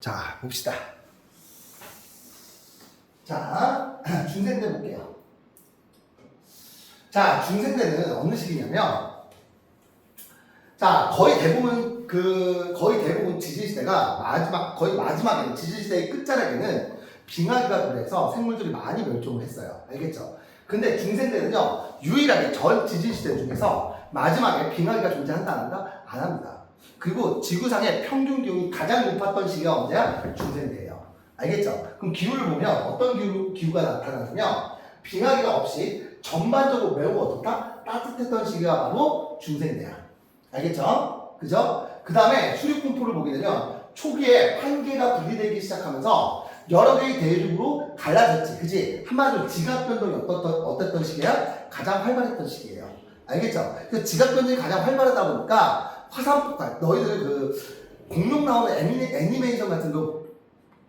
자, 봅시다. 자, 중생대 볼게요. 자, 중생대는 어느 시기냐면, 자, 거의 대부분 지질시대가 거의 마지막에는 지질시대의 끝자락에는 빙하기가 돌해서 생물들이 많이 멸종을 했어요. 알겠죠? 근데 중생대는요, 유일하게 전 지질시대 중에서 마지막에 빙하기가 존재한다, 안 한다? 안 합니다. 그리고 지구상의 평균 기온이 가장 높았던 시기가 언제야? 중생대예요. 알겠죠? 그럼 기후를 보면 어떤 기후가 나타나냐면 빙하기가 없이 전반적으로 매우 어떻다? 따뜻했던 시기가 바로 중생대야. 알겠죠? 그죠? 그 다음에 수륙분포를 보게 되면 초기에 한계가 분리되기 시작하면서 여러 개의 대륙으로 갈라졌지. 그지? 한마디로 지각변동이 어땠던 시기야? 가장 활발했던 시기예요. 알겠죠? 그래서 지각변동이 가장 활발하다 보니까 화산폭발, 너희들 공룡 나오는 애니메이션 같은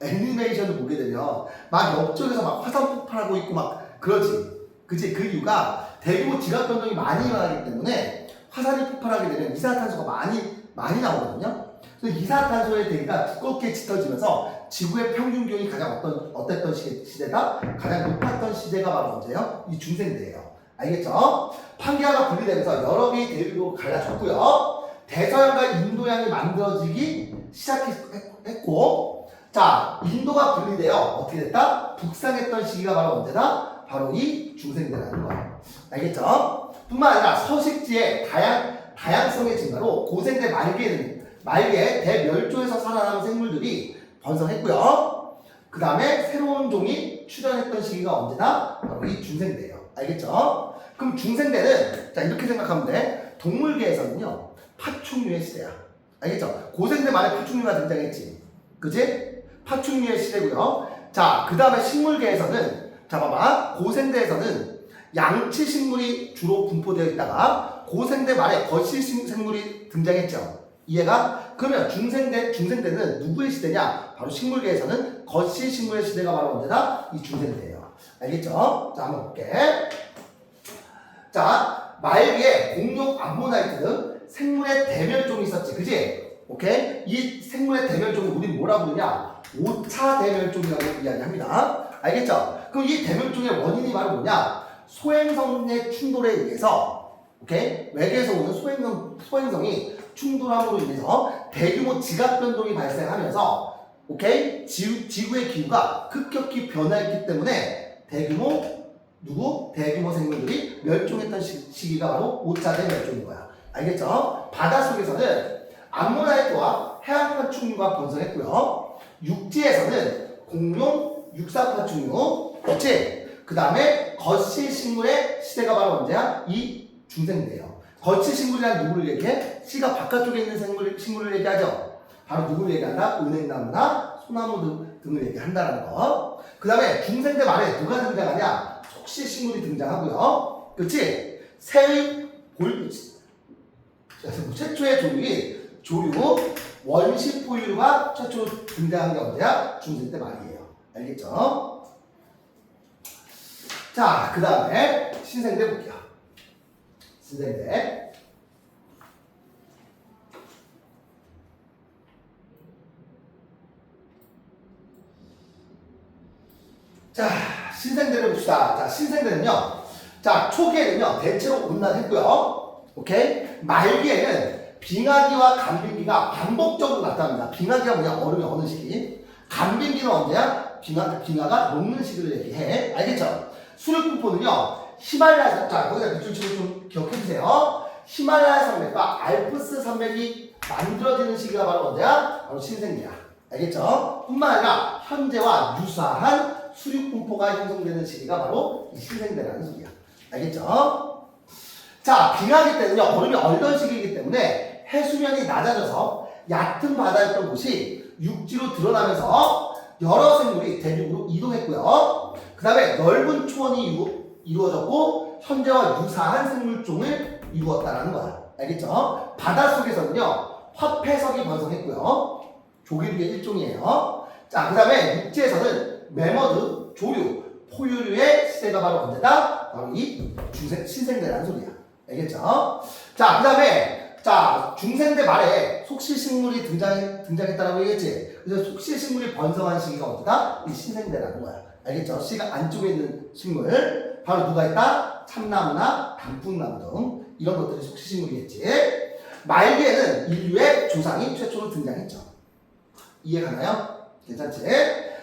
애니메이션을 보게 되면 막 옆쪽에서 막 화산폭발하고 있고 막 그러지. 그치? 그 이유가 대규모 지각변동이 많이 일어나기 때문에 화산이 폭발하게 되면 이산화탄소가 많이 나오거든요. 그래서 이산화탄소의 대기가 두껍게 짙어지면서 지구의 평균 기온이 가장 어땠던 시대다? 가장 높았던 시대가 바로 언제예요? 이 중생대예요. 알겠죠? 판기아가 분리되면서 여러 개의 대륙으로 갈라졌고요. 대서양과 인도양이 만들어지기 시작했고, 자, 인도가 분리되어 어떻게 됐다? 북상했던 시기가 바로 언제다? 바로 이 중생대라는 거예요. 알겠죠? 뿐만 아니라 서식지의 다양성의 증가로 고생대 말기에 대멸종에서 살아남은 생물들이 번성했고요. 그 다음에 새로운 종이 출현했던 시기가 언제다? 바로 이 중생대예요. 알겠죠? 그럼 중생대는 자 이렇게 생각하면 돼. 동물계에서는요 파충류의 시대야. 알겠죠? 고생대 말에 파충류가 등장했지. 그지? 파충류의 시대고요. 자, 그 다음에 식물계에서는 자 봐봐. 고생대에서는 양치 식물이 주로 분포되어 있다가 고생대 말에 거실 생물이 등장했죠. 이해가? 그러면 중생대는 누구의 시대냐? 바로 식물계에서는 거실 식물의 시대가 바로 언제다? 이 중생대예요. 알겠죠? 자, 한번 볼게. 자, 말기에 공룡, 암모나이트 등 생물의 대멸종이 있었지. 그지? 오케이? 이 생물의 대멸종을 우리 뭐라고 부르냐? 5차 대멸종이라고 이야기합니다. 알겠죠? 그럼 이 대멸종의 원인이 바로 뭐냐? 소행성의 충돌에 의해서, 오케이? 외계에서 오는 소행성이 충돌함으로 인해서 대규모 지각변동이 발생하면서, 오케이? 지구의 기후가 급격히 변화했기 때문에 대규모 생물들이 멸종했던 시기가 바로 5차 대멸종인 거야. 알겠죠? 바닷속에서는 암모나이트와 해양파충류가 번성했고요. 육지에서는 공룡, 육사파충류, 그렇지? 그 다음에 거실 식물의 시대가 바로 언제야? 이 중생대예요. 거실 식물이란 누구를 얘기해? 씨가 바깥쪽에 있는 식물을 얘기하죠. 바로 누구를 얘기한다? 은행나무나 소나무 등을 얘기한다는 거. 그 다음에 중생대 말에 누가 등장하냐? 속시 식물이 등장하고요. 그렇지? 최초의 조류, 원시포유류가 최초 등장한 게 언제야? 중생대 말이에요. 알겠죠? 자, 그 다음에 신생대 볼게요. 신생대. 자, 신생대를 봅시다. 자, 신생대는요. 자, 초기에는요. 대체로 온난했고요. 오케이? 말기에는 빙하기와 간빙기가 반복적으로 나타납니다. 빙하기가 뭐냐? 얼음이 어느 시기? 간빙기는 언제야? 빙하가 녹는 시기를 얘기해. 알겠죠? 수륙분포는요. 히말라야, 자, 거기다 밑줄 치고 좀 기억해주세요. 히말라야 산맥과 알프스 산맥이 만들어지는 시기가 바로 언제야? 바로 신생대야. 알겠죠? 뿐만 아니라 현재와 유사한 수륙분포가 형성되는 시기가 바로 이 신생대라는 소리야. 알겠죠? 자, 빙하기 때는요, 얼음이 얼던 시기이기 때문에 해수면이 낮아져서 얕은 바다였던 곳이 육지로 드러나면서 여러 생물이 대륙으로 이동했고요. 그 다음에 넓은 초원이 이루어졌고 현재와 유사한 생물종을 이루었다는 거야. 알겠죠? 바닷속에서는요, 화폐석이 번성했고요. 조개류의 일종이에요. 자, 그 다음에 육지에서는 매머드, 조류, 포유류의 시대가 바로 언제다? 바로 이 신생대라는 소리야. 알겠죠? 자, 그 다음에 자, 중생대 말에 속실식물이 등장했다라고 얘기했지. 그래서 속실식물이 번성한 시기가 어디다? 이 신생대라는 거야. 알겠죠? 시가 안쪽에 있는 식물. 바로 누가 있다? 참나무나 단풍나무 등 이런 것들이 속실식물이겠지. 말기에는 인류의 조상이 최초로 등장했죠. 이해 가나요? 괜찮지?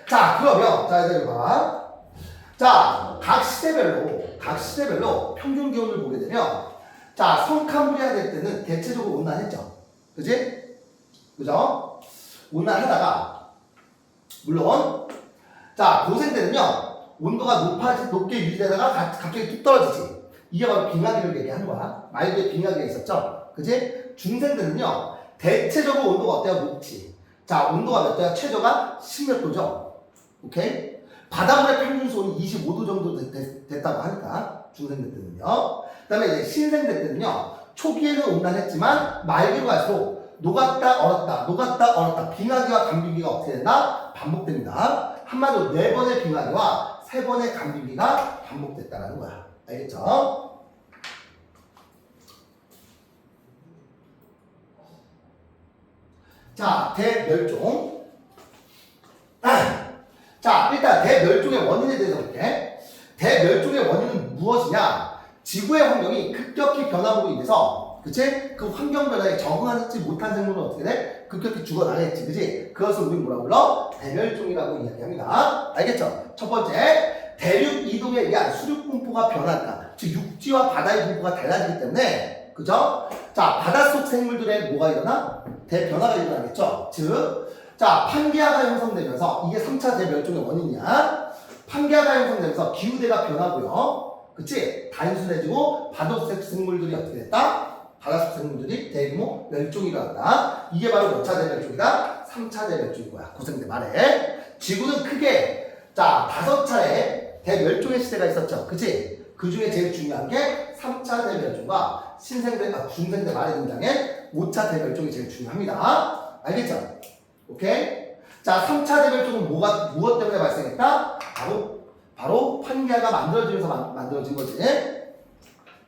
자, 그러면 자, 얘들 봐. 자, 각 시대별로 평균 기온을 보게 되면 자, 성카무리아 될 때는 대체적으로 온난했죠. 그지? 그죠? 온난하다가 물론 자, 고생 때는요. 온도가 높게 유지되다가 갑자기 뚝 떨어지지. 이게 바로 빙하기를 얘기하는 거야. 말기에 빙하기가 있었죠. 그지? 중생 때는요. 대체적으로 온도가 어때요? 높지. 자, 온도가 몇 도야? 최저가 10몇 도죠. 오케이? 바닷물의 평균 수온이 25도 정도 됐다고 하니까 중생대 때는요. 그 다음에 이제 신생대 때는요. 초기에는 온난했지만 말기로 갈수록 녹았다 얼었다 빙하기와 간빙기가 어떻게 된다? 반복됩니다. 한마디로 4번의 빙하기와 3번의 간빙기가 반복됐다는 거야. 알겠죠? 자, 대멸종. 자, 일단 대멸종의 원인에 대해서 볼게. 대멸종의 원인은 무엇이냐? 지구의 환경이 급격히 변함으로 인해서, 그치? 그 환경 변화에 적응하지 못한 생물은 어떻게 돼? 급격히 죽어나겠지, 그치? 그것을 우리 뭐라 불러? 대멸종이라고 이야기합니다. 알겠죠? 첫 번째, 대륙 이동에 의한 수륙 분포가 변한다. 즉, 육지와 바다의 분포가 달라지기 때문에, 그죠? 자, 바닷속 생물들의 뭐가 일어나? 대변화가 일어나겠죠? 즉, 자, 판게아가 형성되면서 이게 3차 대멸종의 원인이야. 판게아가 형성되면서 기후대가 변하고요. 그치? 단순해지고 바닷속 생물들이 어떻게 됐다? 바닷속 생물들이 대규모 멸종이 일어났다. 이게 바로 몇 차 대멸종이다? 3차 대멸종인 거야. 고생대 말에. 지구는 크게 자, 5차례 대멸종의 시대가 있었죠. 그치? 그 중에 제일 중요한 게 3차 대멸종과 중생대 말에 등장한 5차 대멸종이 제일 중요합니다. 알겠죠? 오케이? 자, 3차 대멸종은 무엇 때문에 발생했다? 바로 판게아가 만들어지면서 만들어진 거지.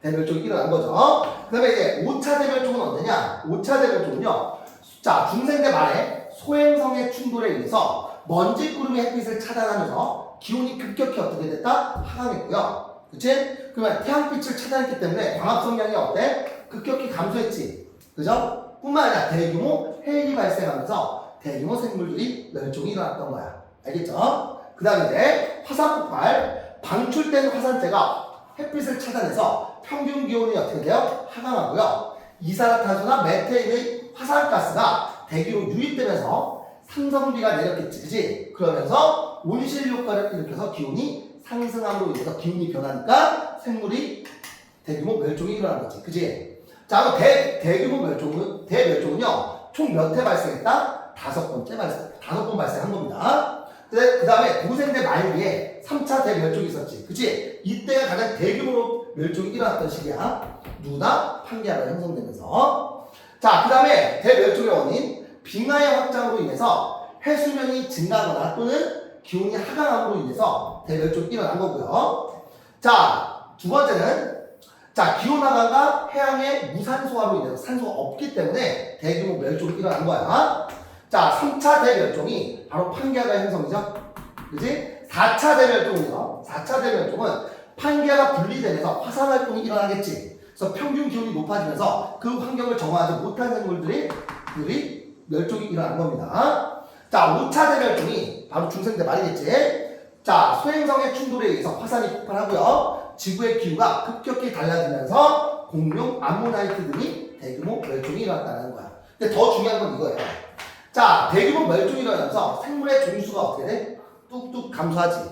대멸종이 일어난 거죠. 그 다음에 이제 5차 대멸종은 언제냐? 5차 대멸종은요. 자, 중생대 말에 소행성의 충돌에 의해서 먼지 구름이 햇빛을 차단하면서 기온이 급격히 어떻게 됐다? 하강했고요. 그치? 그러면 태양빛을 차단했기 때문에 광합 성량이 어때? 급격히 감소했지. 그죠? 뿐만 아니라 대규모 해일이 발생하면서 대규모 생물들이 멸종이 일어났던 거야. 알겠죠? 그 다음에 이제 화산 폭발, 방출된 화산재가 햇빛을 차단해서 평균 기온이 어떻게 돼요? 하강하고요. 이산화탄소나 메테인의 화산가스가 대기로 유입되면서 상성비가 내렸겠지, 그지? 그러면서 온실 효과를 일으켜서 기온이 상승함으로 인해서 기온이 변하니까 생물이 대규모 멸종이 일어난 거지, 그지? 자, 그럼 대규모 대멸종은요, 총 몇 회 발생했다? 5번 발생한 겁니다. 그 다음에 고생대 말기에 3차 대멸종이 있었지, 그치? 이때가 가장 대규모로 멸종이 일어났던 시기야. 누구나? 판게아가 형성되면서. 자, 그 다음에 대멸종의 원인, 빙하의 확장으로 인해서 해수면이 증가하거나 또는 기온이 하강함으로 인해서 대멸종이 일어난 거고요. 자, 두 번째는 자, 기온 하강과 해양의 무산소화로 인해서 산소가 없기 때문에 대규모 멸종이 일어난 거야. 자, 3차 대멸종이 바로 판게아가 형성이죠. 그지? 4차 대멸종은요. 4차 대멸종은 판게아가 분리되면서 화산 활동이 일어나겠지. 그래서 평균 기온이 높아지면서 그 환경을 정화하지 못한 생물들이 멸종이 일어난 겁니다. 자, 5차 대멸종이 바로 중생대 말이겠지. 자, 소행성의 충돌에 의해서 화산이 폭발하고요. 지구의 기후가 급격히 달라지면서 공룡, 암모나이트 등이 대규모 멸종이 일어났다는 거야. 근데 더 중요한 건 이거예요. 자, 대규모 멸종이 일어나면서 생물의 종수가 어떻게 돼? 뚝뚝 감소하지.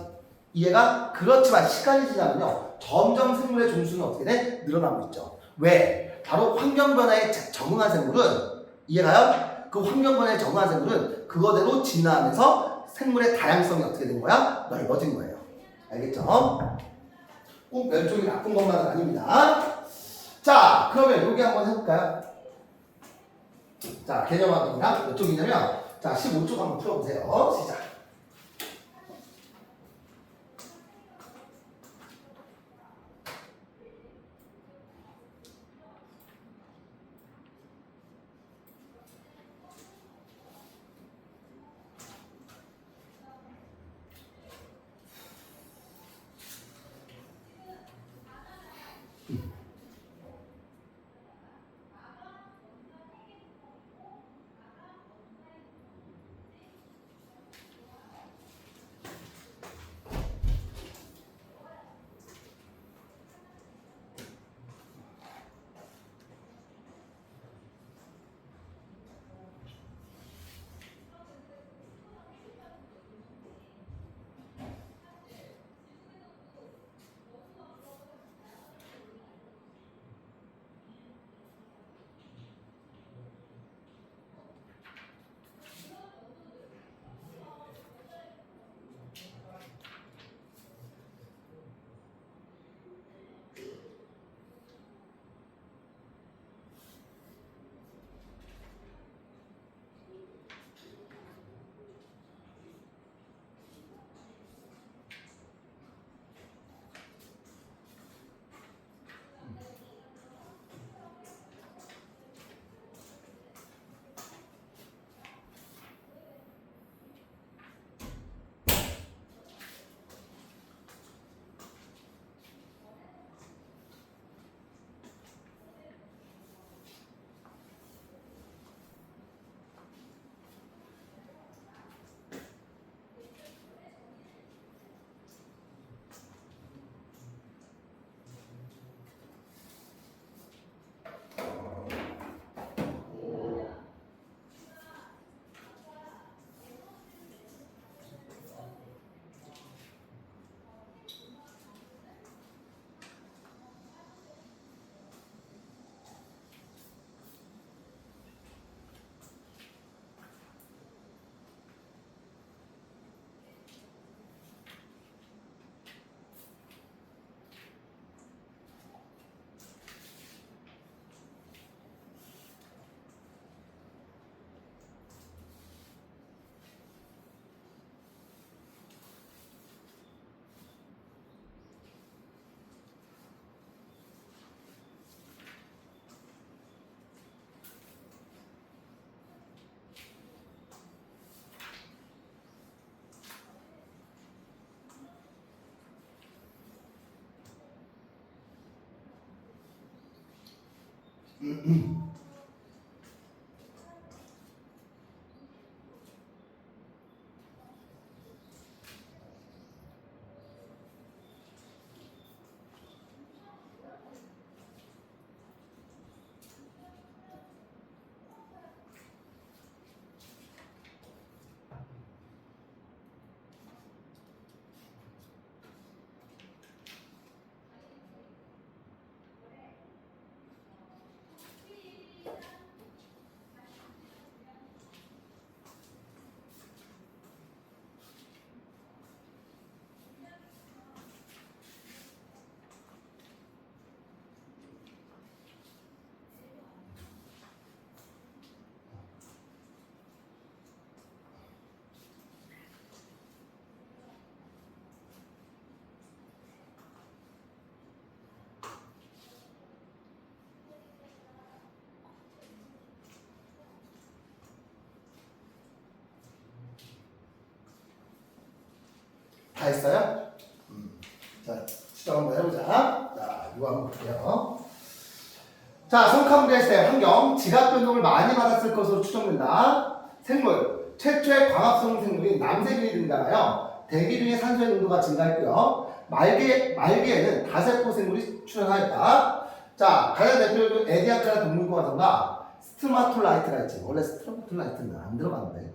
이해가? 그렇지만 시간이 지나면요. 점점 생물의 종수는 어떻게 돼? 늘어나고 있죠. 왜? 바로 환경 변화에 적응한 생물은 이해가요? 그 환경 변화에 적응한 생물은 그거대로 진화하면서 생물의 다양성이 어떻게 된 거야? 넓어진 거예요. 알겠죠? 꼭 멸종이 나쁜 것만은 아닙니다. 자, 그러면 여기 한번 해볼까요? 자, 개념학이랑 몇 쪽이냐면, 자, 15쪽 한번 풀어보세요. 시작. 다 했어요? 자, 시작 한번 해보자. 자, 이거 한번 볼게요. 자, 성카문제 시대 환경, 지각 변동을 많이 받았을 것으로 추정된다. 생물, 최초의 광합성 생물인 남세균이 등장하여 대기 중의 산소의 농도가 증가했고요. 말기에는 다세포 생물이 출현하였다. 자, 가장 대표적인 에디아카라 동물과라던가 스트마톨라이트가 있지. 원래 스트마톨라이트는 안 들어갔는데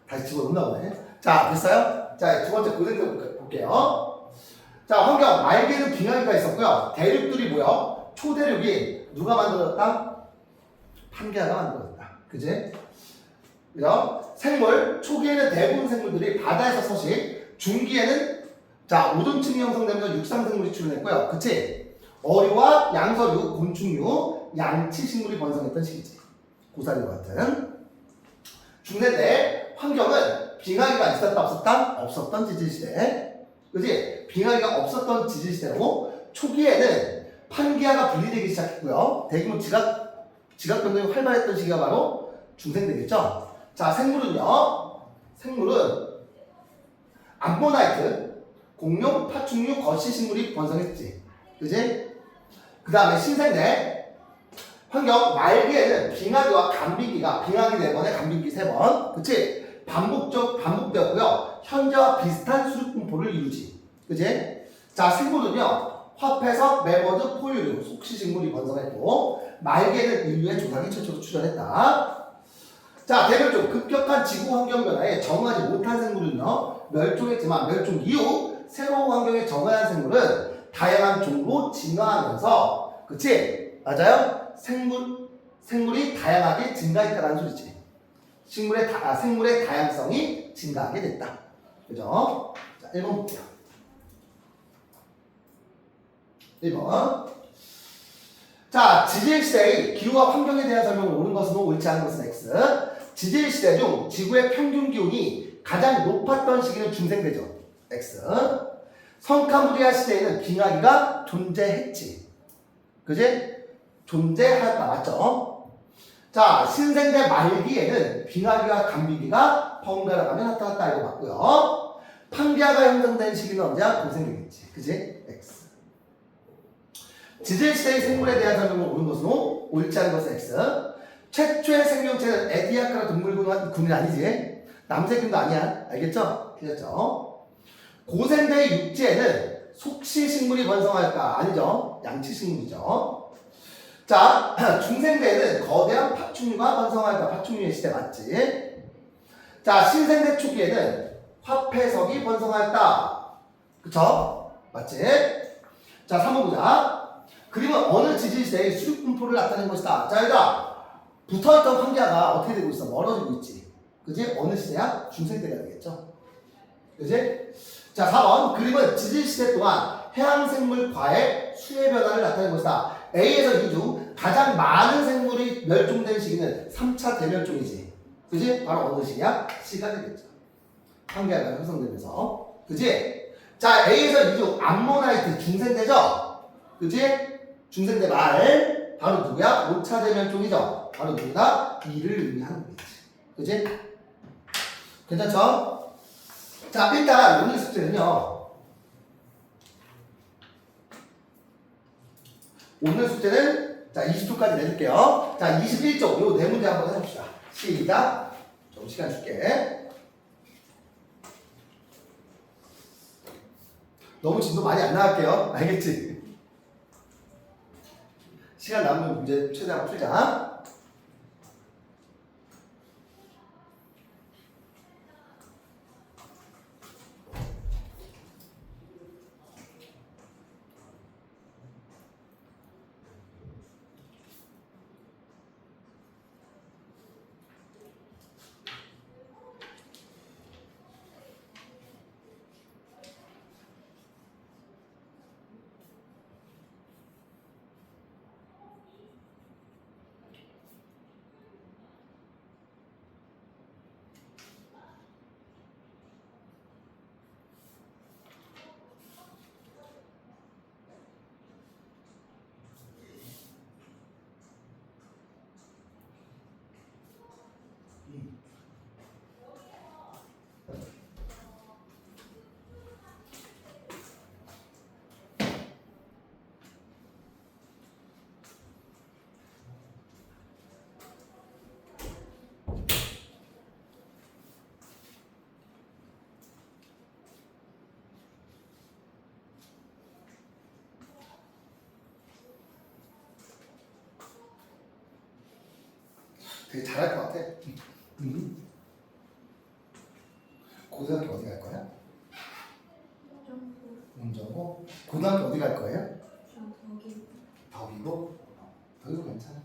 다시 집어넣나 보네. 자, 됐어요? 자, 두 번째 고생도 볼게요. 자, 환경, 말기에는 빙하기가 있었고요. 대륙들이 뭐야? 초대륙이 누가 만들었다? 판게아가 만들었다. 그지? 그죠? 생물, 초기에는 대부분 생물들이 바다에서 서식, 중기에는 자, 오존층이 형성되면서 육상생물이 출현했고요. 그치? 어류와 양서류, 곤충류, 양치식물이 번성했던 시기지. 고사리와 같은. 중세 때 환경은 빙하기가 있었다 없었다? 없었던 지질시대. 그지? 빙하기가 없었던 지질시대로 초기에는 판게아가 분리되기 시작했고요. 대규모 지각 변동이 활발했던 시기가 바로 중생되겠죠. 자, 생물은요. 생물은 암모나이트, 공룡, 파충류, 거시식물이 번성했지. 그지? 그 다음에 신생대 환경 말기에는 빙하기와 간빙기가 빙하기 4번에 간빙기 3번. 그치? 반복되었고요. 현재와 비슷한 수륙분포를 이루지. 그치? 자, 생물은요. 화폐석, 매버드, 포유류, 속시식물이 번성했고 말기에는 인류의 조상이 최초로 출현했다. 자, 대별적 급격한 지구 환경 변화에 적응하지 못한 생물은요. 멸종했지만 멸종 이후 새로운 환경에 적응한 생물은 다양한 종으로 진화하면서 그치? 맞아요? 생물이 다양하게 증가했다는 소리지. 생물의 다양성이 증가하게 됐다. 그죠? 자, 1번 볼게요. 1번. 자, 지질시대의 기후와 환경에 대한 설명을 옳은 것은 O, 옳지 않은 것은 X. 지질시대 중 지구의 평균 기온이 가장 높았던 시기는 중생대죠. X. 성카무리아 시대에는 빙하기가 존재했지. 그지? 존재하였다. 맞죠? 자, 신생대 말기에는 빙하기와 간빙기가 번갈아 가며 나타났다. 이거 맞고요. 판게아가 형성된 시기는 언제야? 고생되겠지. 그지? X. 지질시대의 생물에 대한 설명을 옳은 것은 O, 옳지 않은 것은 X. 최초의 생명체는 에디아카라 동물군은 아니지. 남세균도 아니야. 알겠죠? 틀렸죠? 고생대의 육지에는 속시식물이 번성할까? 아니죠. 양치식물이죠. 자, 중생대에는 거대한 파충류가 번성할까? 파충류의 시대 맞지? 자, 신생대 초기에는 화폐석이 번성할까? 그쵸? 맞지? 자, 3번 보자. 그림은 어느 지질시대의 수륙분포를 나타낸 것이다. 자, 얘들아. 붙어있던 판게아가 어떻게 되고 있어? 멀어지고 있지. 그지? 어느 시대야? 중생대가 되겠죠. 그지? 자, 4번. 그림은 지질시대 동안 해양생물과의 수의 변화를 나타낸 것이다. A에서 E 중 가장 많은 생물이 멸종된 시기는 3차 대멸종이지. 그지? 바로 어느 시기야? C가 되겠죠. 판게아가 형성되면서. 그지? 자, A에서 E 중 암모나이트 중생대죠? 그지? 중생대 말. 바로 누구야? 5차 대멸종이죠. 바로 누구다? E를 의미하는 거겠지. 그지? 괜찮죠? 자, 일단 오늘 숙제는요. 오늘 숙제는 자, 20초까지 내줄게요. 자, 21쪽 요 네 문제 한번 해봅시다. 시작. 좀 시간 줄게. 너무 진도 많이 안 나갈게요. 알겠지? 시간 남으면 문제 최대한 풀자. 되게 잘할 것 같아. 고등학교 어디 갈 거야? 운정고. 고등학교 어디 갈 거예요? 덕이고. 덕이고 괜찮아.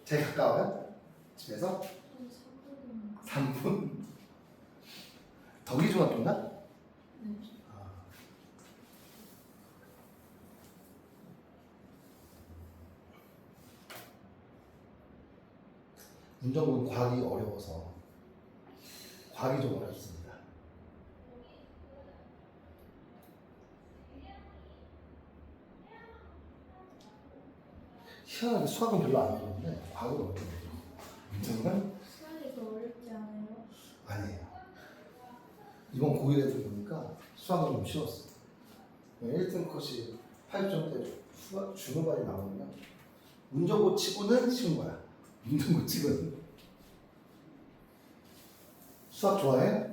제일 가까워요? 집에서? 3분. 덕이 중학교인가? 아. 운정고는 과학이 어려워서 과학이 좀 어렵습니다. 희한하게 수학은 별로 안 어려운데 과학은 어렵거든요. 운정은? 수학이 더 어렵지 않아요? 아니에요. 이번 고1 애들 보니까 수학은 좀 쉬웠어. 1등 컷이 8점대 수학 중후반이 나오면 운정고 치고는 쉬운 거야. 운정고 치고는. 수학 좋아해?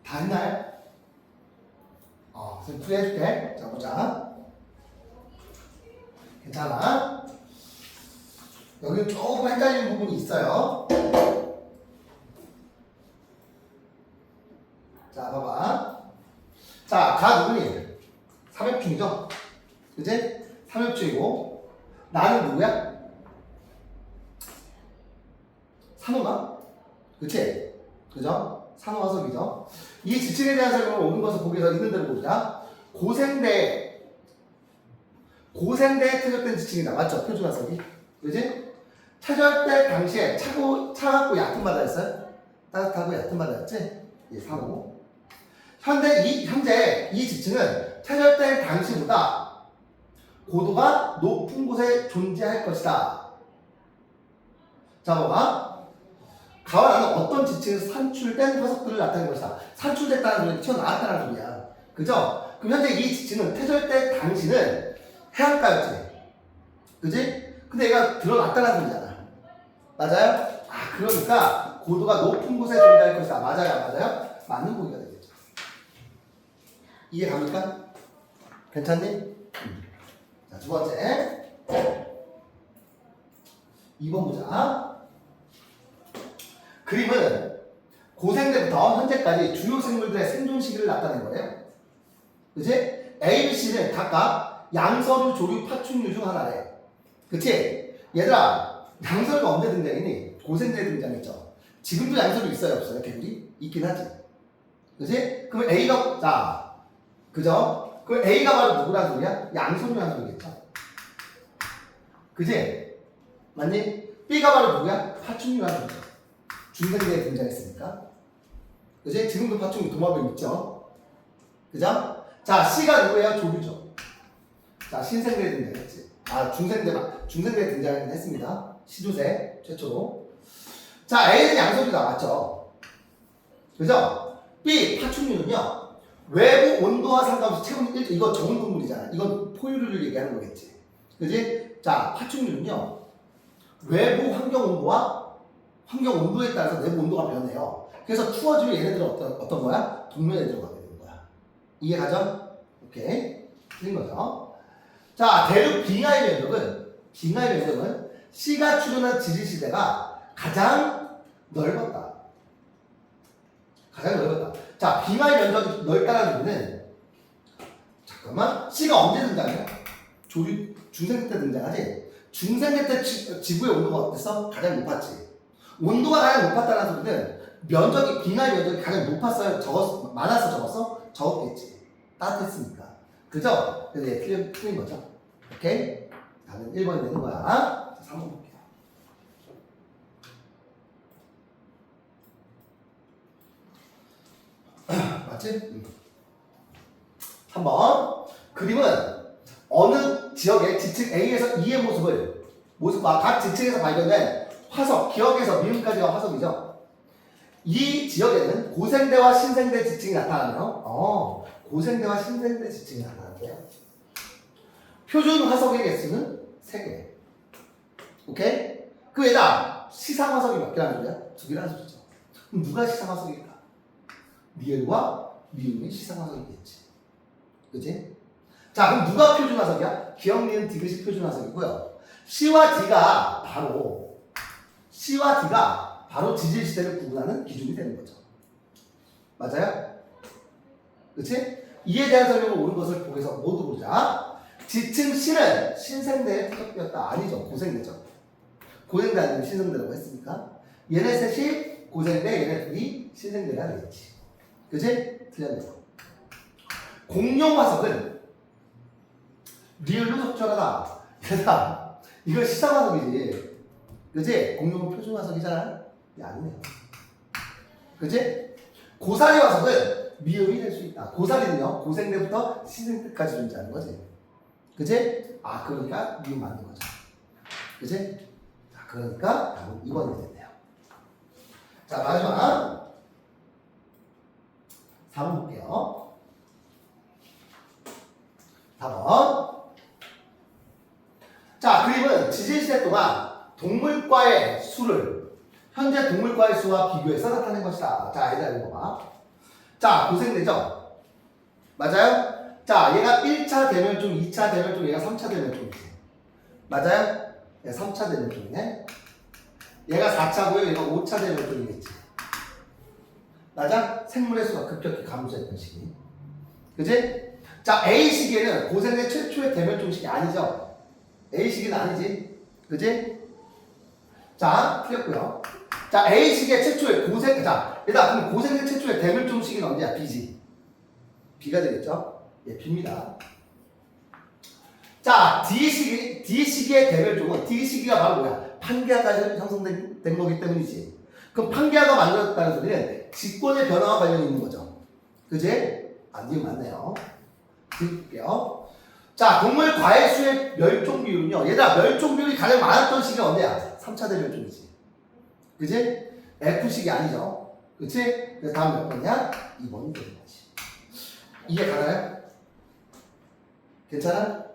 다 했나요? 선생님 풀이해줄게. 자, 보자. 괜찮아? 여기 조금 헷갈리는 부분이 있어요. 자, 봐봐. 자, 가 누구니? 삼엽충이죠? 그지? 삼엽충이고 나는 누구야? 산호나? 그치? 그죠? 산호화석이죠? 이 지층에 대한 설명을 옳은 것을 보기에서 있는 대로 보자. 고생대에 퇴적된 지층이다. 맞죠? 표준화석이. 그지? 퇴적될 당시에 차갑고 얕은 바다였어요? 따뜻하고 얕은 바다였지? 예, 산호. 현재 이 지층은 퇴적될 당시보다 고도가 높은 곳에 존재할 것이다. 자, 봐봐. 가와 나는 어떤 지층에서 산출된 화석들을 나타낸 것이다. 산출됐다는 소리는 튀어나왔다는 소리야. 그죠? 그럼 현재 이 지층은 퇴절될 당시는 해안가였지. 그지? 근데 얘가 드러났다는 소리잖아. 맞아요? 그러니까 고도가 높은 곳에 존재할 것이다. 맞아요? 맞아요? 맞는 보기가 되겠죠. 이해 갑니까? 괜찮니? 자, 두 번째. 2번 보자. 그림은 고생대부터 현재까지 주요 생물들의 생존 시기를 나타낸 거예요. 그치? A, B, C는 각각 양서류, 조류, 파충류 중 하나래. 그치? 얘들아, 양서류가 언제 등장했니? 고생대에 등장했죠. 지금도 양서류 있어요, 없어요? 개구리? 있긴 하지. 그치? 그럼 A가, 자, 그죠? 그럼 A가 바로 누구란 소리야? 양서류란 소리겠죠. 그치? 맞니? B가 바로 누구야? 파충류란 소리죠. 중생대에 등장했으니까. 그지? 지금도 파충류 도마뱀 있죠? 그죠? 자, C가 누구예요? 조류죠. 자, 신생대에 등장했지. 중생대에 등장했습니다. 시조새 최초로. 자, A는 양서류다. 맞죠? 그죠? B, 파충류는요. 외부 온도와 상관없이 체온 1도, 이거 적은 동물이잖아. 이건 포유류를 얘기하는 거겠지. 그지? 자, 파충류는요. 외부 환경 온도에 따라서 내부 온도가 변해요. 그래서 추워지면 얘네들은 어떤 거야? 동면에 들어가게 되는 거야. 이해가죠? 오케이. 틀린 거죠. 자, 대륙 빙하의 면적은 C가 출현한 지질시대가 가장 넓었다. 자, 빙하의 면적이 넓다는 의미는 잠깐만, C가 언제 등장해요? 중생대 때 등장하지? 중생대 때 지구의 온도가 어땠어? 가장 높았지. 온도가 가장 높았다는 소리는 빙하의 면적이 가장 높았어요? 적었어? 많았어? 적었어? 적었겠지. 따뜻했으니까. 그죠? 그래서 얘 틀린 거죠. 오케이? 다음은 1번이 되는 거야. 자, 3번 볼게요. 맞지? 3번. 그림은 어느 지역의 지층 A에서 E의 모습과 각 지층에서 발견된 화석, 기억에서 미음까지가 화석이죠. 이 지역에는 고생대와 신생대 지층이 나타나네요. 고생대와 신생대 지층이 나타나는데요. 표준 화석의 개수는 3개. 오케이? 그 외에다 시상 화석이 몇 개라는 소리야? 2개라는 소리죠. 그럼 누가 시상 화석일까? 리을과 미음이 시상 화석이겠지. 그치? 자, 그럼 누가 표준 화석이야? 기억, 니은, 디귿이 표준 화석이고요. C와 D가 바로 지질 시대를 구분하는 기준이 되는 거죠. 맞아요? 그치? 이에 대한 설명을 옳은 것을 보기에서 모두 보자. 지층 C는 신생대에 퇴적되었다. 아니죠. 고생대죠. 고생대 아니면 신생대라고 했으니까. 얘네 셋이 고생대, 얘네 둘이 신생대가 되겠지. 그치? 틀렸네요. 공룡 화석은 리을로 적절하다. 얘들아, 이거 시상 화석이지. 그치? 공룡은 표준 화석이잖아. 아니네요. 그치? 고사리 화석은 미음이 될 수 있다. 고사리는요, 고생대부터 신생대까지 존재하는 거지. 그치? 그러니까 미음 맞는 거죠. 그치? 자, 그러니까 답은 2번이 됐네요. 자, 마지막 4번 볼게요. 4번. 자, 그림은 지질시대 동안 현재 동물과의 수와 비교해서 나타낸 것이다. 자, 얘들아, 이거 봐. 자, 고생되죠? 맞아요? 자, 얘가 1차 대멸종, 2차 대멸종, 얘가 3차 대멸종이지. 맞아요? 얘가 3차 대멸종이네. 얘가 4차고요, 얘가 5차 대멸종이겠지. 맞아? 생물의 수가 급격히 감소했던 시기. 그지? 자, A 시기에는 고생대 최초의 대멸종 시기 아니죠? A 시기는 아니지. 그지? 자, 틀렸고요. 자, A 시기의 최초의 고생, 자, 일단 그럼 고생대 최초의 대멸종 시기는 언제야? B지. B가 되겠죠? 예, B입니다. 자, D 시기의 대멸종은 D 시기가 바로 뭐야? 판계아가 형성된 거기 때문이지. 그럼 판계아가 만들었다는 소리는 직권의 변화와 관련이 있는 거죠. 그지? 아, 니은 맞네요. 드릴게요. 자, 동물 과일 수의 멸종 비율은요. 얘들아, 멸종 비율이 가장 많았던 시기가 언제야? 3차 대멸종이지. 그지? F식이 아니죠. 그치? 그래서 다음 몇 번이야? 2번이 되는 거지. 이해 가나요? 괜찮아?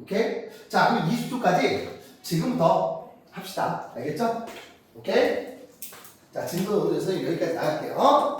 오케이? 자, 그럼 20초까지 지금부터 합시다. 알겠죠? 오케이? 자, 진도 오늘 선생님 여기까지 나갈게요.